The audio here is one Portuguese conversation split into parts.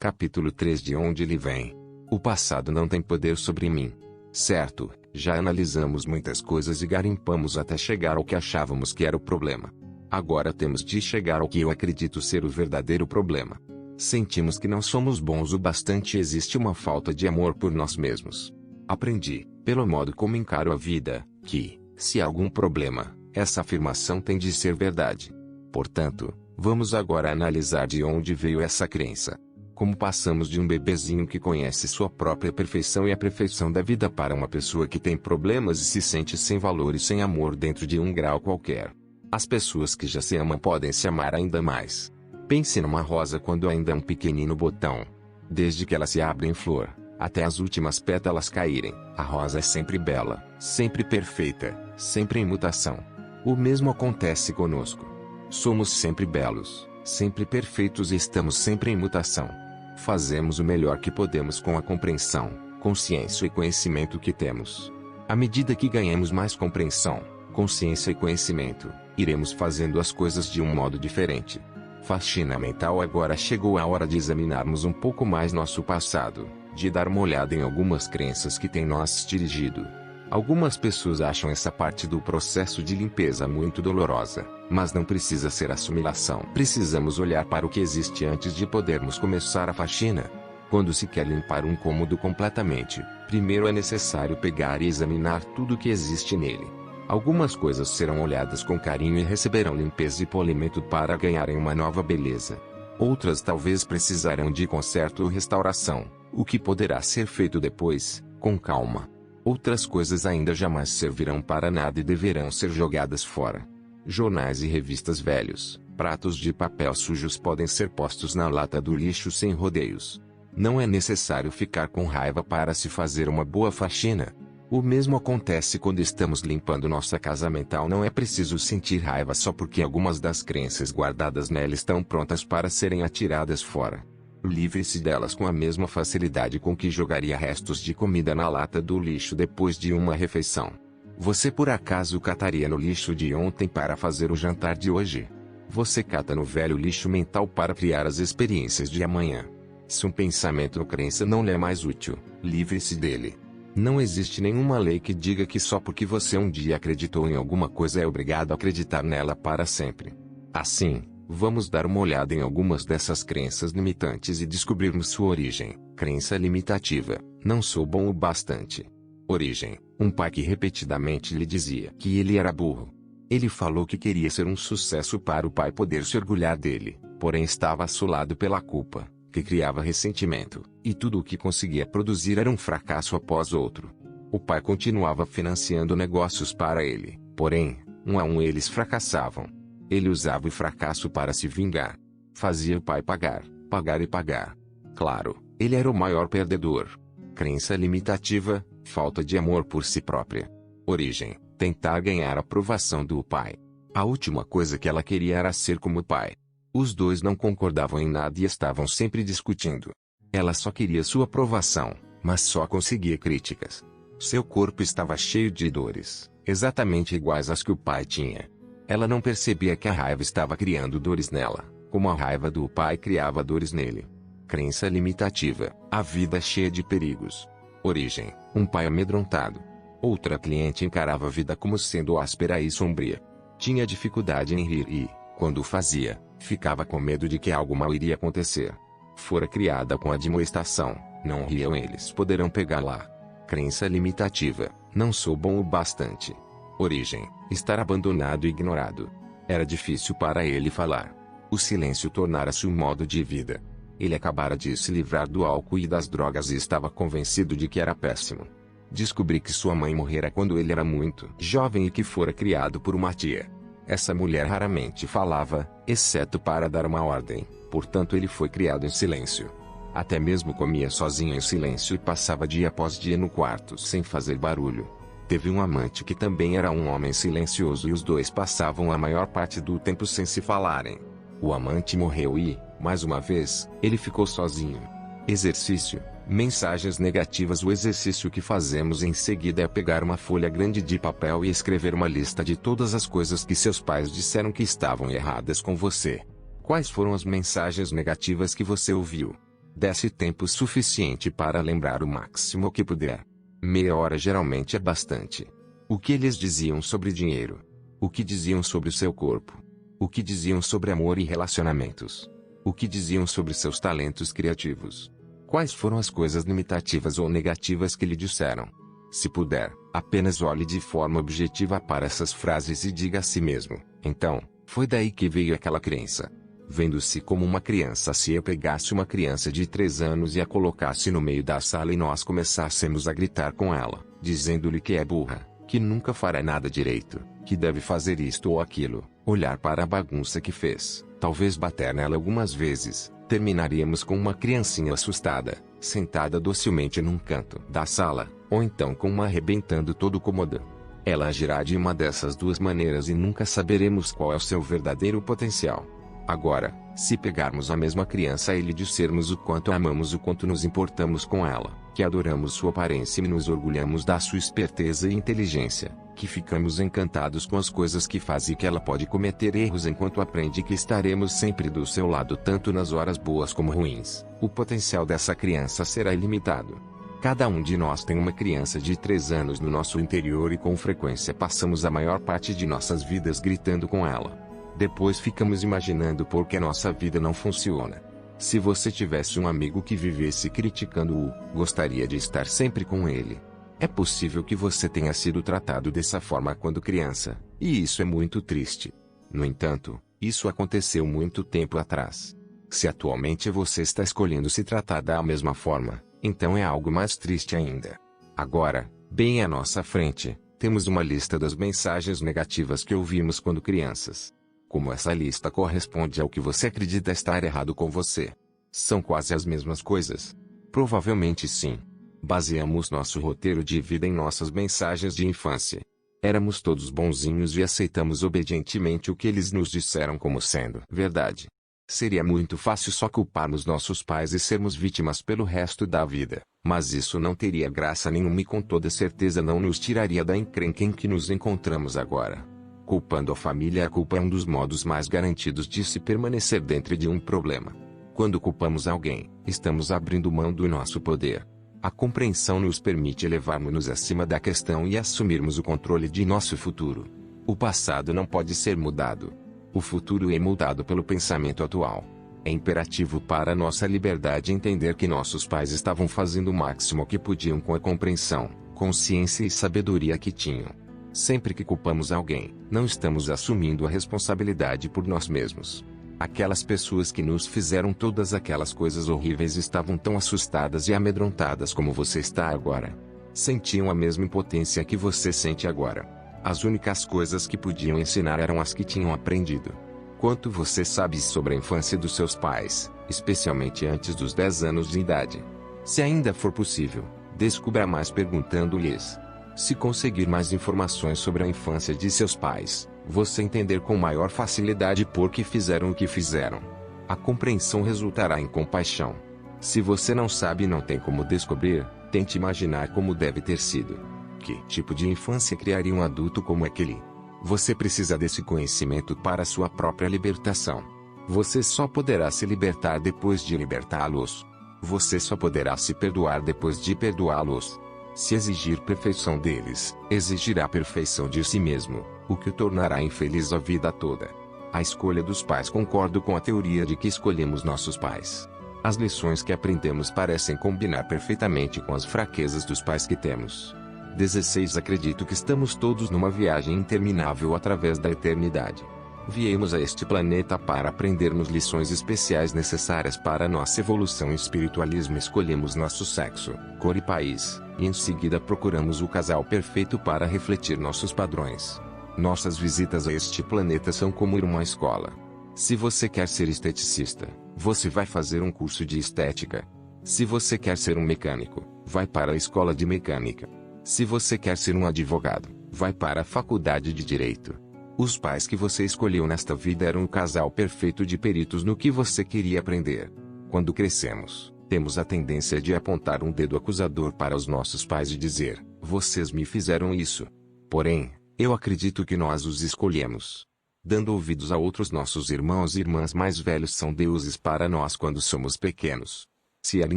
Capítulo 3. De onde ele vem? O passado não tem poder sobre mim. Certo, já analisamos muitas coisas e garimpamos até chegar ao que achávamos que era o problema. Agora temos de chegar ao que eu acredito ser o verdadeiro problema. Sentimos que não somos bons o bastante e existe uma falta de amor por nós mesmos. Aprendi, pelo modo como encaro a vida, que, se há algum problema, essa afirmação tem de ser verdade. Portanto, vamos agora analisar de onde veio essa crença. Como passamos de um bebezinho que conhece sua própria perfeição e a perfeição da vida para uma pessoa que tem problemas e se sente sem valor e sem amor dentro de um grau qualquer. As pessoas que já se amam podem se amar ainda mais. Pense numa rosa quando ainda é um pequenino botão. Desde que ela se abre em flor, até as últimas pétalas caírem, a rosa é sempre bela, sempre perfeita, sempre em mutação. O mesmo acontece conosco. Somos sempre belos, sempre perfeitos e estamos sempre em mutação. Fazemos o melhor que podemos com a compreensão, consciência e conhecimento que temos. À medida que ganhamos mais compreensão, consciência e conhecimento, iremos fazendo as coisas de um modo diferente. Faxina mental. Agora chegou a hora de examinarmos um pouco mais nosso passado, de dar uma olhada em algumas crenças que têm nos dirigido. Algumas pessoas acham essa parte do processo de limpeza muito dolorosa, mas não precisa ser assimilação. Precisamos olhar para o que existe antes de podermos começar a faxina. Quando se quer limpar um cômodo completamente, primeiro é necessário pegar e examinar tudo o que existe nele. Algumas coisas serão olhadas com carinho e receberão limpeza e polimento para ganharem uma nova beleza. Outras talvez precisarão de conserto ou restauração, o que poderá ser feito depois, com calma. Outras coisas ainda jamais servirão para nada e deverão ser jogadas fora. Jornais e revistas velhos, pratos de papel sujos podem ser postos na lata do lixo sem rodeios. Não é necessário ficar com raiva para se fazer uma boa faxina. O mesmo acontece quando estamos limpando nossa casa mental. Não é preciso sentir raiva só porque algumas das crenças guardadas nela estão prontas para serem atiradas fora. Livre-se delas com a mesma facilidade com que jogaria restos de comida na lata do lixo depois de uma refeição. Você por acaso cataria no lixo de ontem para fazer o jantar de hoje? Você cata no velho lixo mental para criar as experiências de amanhã. Se um pensamento ou crença não lhe é mais útil, livre-se dele. Não existe nenhuma lei que diga que só porque você um dia acreditou em alguma coisa é obrigado a acreditar nela para sempre. Assim, vamos dar uma olhada em algumas dessas crenças limitantes e descobrirmos sua origem. Crença limitativa: não sou bom o bastante. Origem: um pai que repetidamente lhe dizia que ele era burro. Ele falou que queria ser um sucesso para o pai poder se orgulhar dele, porém estava assolado pela culpa, que criava ressentimento, e tudo o que conseguia produzir era um fracasso após outro. O pai continuava financiando negócios para ele, porém, um a um eles fracassavam. Ele usava o fracasso para se vingar. Fazia o pai pagar, pagar e pagar. Claro, ele era o maior perdedor. Crença limitativa: falta de amor por si própria. Origem: tentar ganhar a aprovação do pai. A última coisa que ela queria era ser como o pai. Os dois não concordavam em nada e estavam sempre discutindo. Ela só queria sua aprovação, mas só conseguia críticas. Seu corpo estava cheio de dores, exatamente iguais às que o pai tinha. Ela não percebia que a raiva estava criando dores nela, como a raiva do pai criava dores nele. Crença limitativa: a vida é cheia de perigos. Origem: um pai amedrontado. Outra cliente encarava a vida como sendo áspera e sombria. Tinha dificuldade em rir e, quando o fazia, ficava com medo de que algo mal iria acontecer. Fora criada com admoestação: não riam, eles poderão pegá-la. Crença limitativa: não sou bom o bastante. Origem: estar abandonado e ignorado. Era difícil para ele falar. O silêncio tornara-se um modo de vida. Ele acabara de se livrar do álcool e das drogas e estava convencido de que era péssimo. Descobri que sua mãe morrera quando ele era muito jovem e que fora criado por uma tia. Essa mulher raramente falava, exceto para dar uma ordem, portanto ele foi criado em silêncio. Até mesmo comia sozinho em silêncio e passava dia após dia no quarto sem fazer barulho. Teve um amante que também era um homem silencioso e os dois passavam a maior parte do tempo sem se falarem. O amante morreu e, mais uma vez, ele ficou sozinho. Exercício: mensagens negativas. O exercício que fazemos em seguida é pegar uma folha grande de papel e escrever uma lista de todas as coisas que seus pais disseram que estavam erradas com você. Quais foram as mensagens negativas que você ouviu? Desse tempo suficiente para lembrar o máximo que puder. Meia hora geralmente é bastante. O que eles diziam sobre dinheiro? O que diziam sobre o seu corpo? O que diziam sobre amor e relacionamentos? O que diziam sobre seus talentos criativos? Quais foram as coisas limitativas ou negativas que lhe disseram? Se puder, apenas olhe de forma objetiva para essas frases e diga a si mesmo: então, foi daí que veio aquela crença. Vendo-se como uma criança, se eu pegasse uma criança de 3 anos e a colocasse no meio da sala e nós começássemos a gritar com ela, dizendo-lhe que é burra, que nunca fará nada direito, que deve fazer isto ou aquilo, olhar para a bagunça que fez, talvez bater nela algumas vezes, terminaríamos com uma criancinha assustada, sentada docilmente num canto da sala, ou então com uma arrebentando todo cômoda. Ela agirá de uma dessas duas maneiras e nunca saberemos qual é o seu verdadeiro potencial. Agora, se pegarmos a mesma criança e lhe dissermos o quanto a amamos, o quanto nos importamos com ela, que adoramos sua aparência e nos orgulhamos da sua esperteza e inteligência, que ficamos encantados com as coisas que faz e que ela pode cometer erros enquanto aprende, que estaremos sempre do seu lado tanto nas horas boas como ruins, o potencial dessa criança será ilimitado. Cada um de nós tem uma criança de 3 anos no nosso interior e com frequência passamos a maior parte de nossas vidas gritando com ela. Depois ficamos imaginando por que nossa vida não funciona. Se você tivesse um amigo que vivesse criticando-o, gostaria de estar sempre com ele. É possível que você tenha sido tratado dessa forma quando criança, e isso é muito triste. No entanto, isso aconteceu muito tempo atrás. Se atualmente você está escolhendo se tratar da mesma forma, então é algo mais triste ainda. Agora, bem à nossa frente, temos uma lista das mensagens negativas que ouvimos quando crianças. Como essa lista corresponde ao que você acredita estar errado com você? São quase as mesmas coisas? Provavelmente sim. Baseamos nosso roteiro de vida em nossas mensagens de infância. Éramos todos bonzinhos e aceitamos obedientemente o que eles nos disseram como sendo verdade. Seria muito fácil só culparmos nossos pais e sermos vítimas pelo resto da vida, mas isso não teria graça nenhuma e com toda certeza não nos tiraria da encrenca em que nos encontramos agora. Culpando a família, a culpa é um dos modos mais garantidos de se permanecer dentro de um problema. Quando culpamos alguém, estamos abrindo mão do nosso poder. A compreensão nos permite elevarmos-nos acima da questão e assumirmos o controle de nosso futuro. O passado não pode ser mudado. O futuro é moldado pelo pensamento atual. É imperativo para nossa liberdade entender que nossos pais estavam fazendo o máximo que podiam com a compreensão, consciência e sabedoria que tinham. Sempre que culpamos alguém, não estamos assumindo a responsabilidade por nós mesmos. Aquelas pessoas que nos fizeram todas aquelas coisas horríveis estavam tão assustadas e amedrontadas como você está agora. Sentiam a mesma impotência que você sente agora. As únicas coisas que podiam ensinar eram as que tinham aprendido. Quanto você sabe sobre a infância dos seus pais, especialmente antes dos 10 anos de idade? Se ainda for possível, descubra mais perguntando-lhes. Se conseguir mais informações sobre a infância de seus pais, você entender com maior facilidade por que fizeram o que fizeram. A compreensão resultará em compaixão. Se você não sabe e não tem como descobrir, tente imaginar como deve ter sido. Que tipo de infância criaria um adulto como aquele? Você precisa desse conhecimento para sua própria libertação. Você só poderá se libertar depois de libertá-los. Você só poderá se perdoar depois de perdoá-los. Se exigir perfeição deles, exigirá perfeição de si mesmo, o que o tornará infeliz a vida toda. A escolha dos pais. Concordo com a teoria de que escolhemos nossos pais. As lições que aprendemos parecem combinar perfeitamente com as fraquezas dos pais que temos. 16 Acredito que estamos todos numa viagem interminável através da eternidade. Viemos a este planeta para aprendermos lições especiais necessárias para nossa evolução e espiritualismo. Escolhemos nosso sexo, cor e país, e em seguida procuramos o casal perfeito para refletir nossos padrões. Nossas visitas a este planeta são como ir a uma escola. Se você quer ser esteticista, você vai fazer um curso de estética. Se você quer ser um mecânico, vai para a escola de mecânica. Se você quer ser um advogado, vai para a faculdade de direito. Os pais que você escolheu nesta vida eram o casal perfeito de peritos no que você queria aprender. Quando crescemos, temos a tendência de apontar um dedo acusador para os nossos pais e dizer: vocês me fizeram isso. Porém, eu acredito que nós os escolhemos. Dando ouvidos a outros, nossos irmãos e irmãs mais velhos são deuses para nós quando somos pequenos. Se eram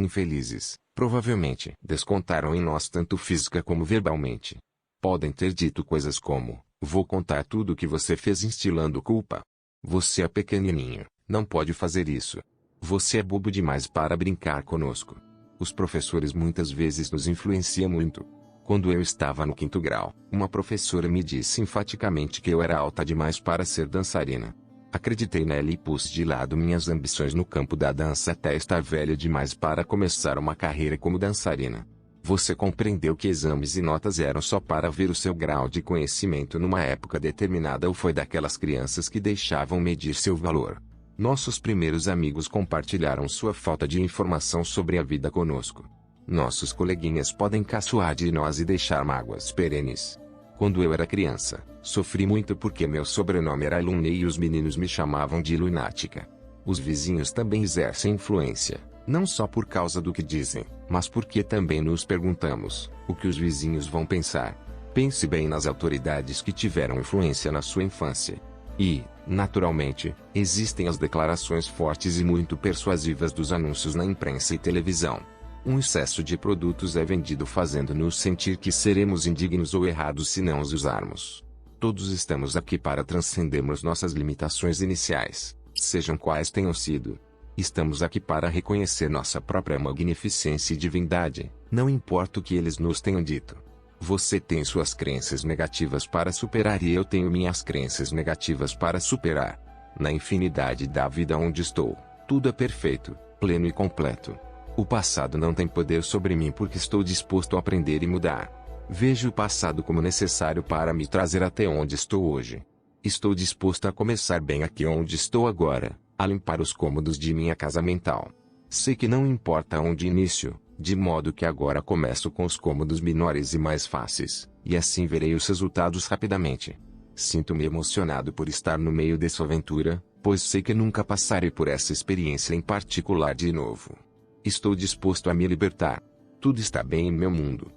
infelizes, provavelmente descontaram em nós tanto física como verbalmente. Podem ter dito coisas como: vou contar tudo o que você fez instilando culpa. Você é pequenininho, não pode fazer isso. Você é bobo demais para brincar conosco. Os professores muitas vezes nos influenciam muito. Quando eu estava no 5º grau, uma professora me disse enfaticamente que eu era alta demais para ser dançarina. Acreditei nela e pus de lado minhas ambições no campo da dança até estar velha demais para começar uma carreira como dançarina. Você compreendeu que exames e notas eram só para ver o seu grau de conhecimento numa época determinada ou foi daquelas crianças que deixavam medir seu valor? Nossos primeiros amigos compartilharam sua falta de informação sobre a vida conosco. Nossos coleguinhas podem caçoar de nós e deixar mágoas perenes. Quando eu era criança, sofri muito porque meu sobrenome era Lune e os meninos me chamavam de lunática. Os vizinhos também exercem influência, não só por causa do que dizem, mas porque também nos perguntamos: o que os vizinhos vão pensar? Pense bem nas autoridades que tiveram influência na sua infância. E, naturalmente, existem as declarações fortes e muito persuasivas dos anúncios na imprensa e televisão. Um excesso de produtos é vendido fazendo-nos sentir que seremos indignos ou errados se não os usarmos. Todos estamos aqui para transcendermos nossas limitações iniciais, sejam quais tenham sido. Estamos aqui para reconhecer nossa própria magnificência e divindade, não importa o que eles nos tenham dito. Você tem suas crenças negativas para superar e eu tenho minhas crenças negativas para superar. Na infinidade da vida onde estou, tudo é perfeito, pleno e completo. O passado não tem poder sobre mim porque estou disposto a aprender e mudar. Vejo o passado como necessário para me trazer até onde estou hoje. Estou disposto a começar bem aqui onde estou agora, a limpar os cômodos de minha casa mental. Sei que não importa onde inicio, de modo que agora começo com os cômodos menores e mais fáceis, e assim verei os resultados rapidamente. Sinto-me emocionado por estar no meio dessa aventura, pois sei que nunca passarei por essa experiência em particular de novo. Estou disposto a me libertar. Tudo está bem em meu mundo.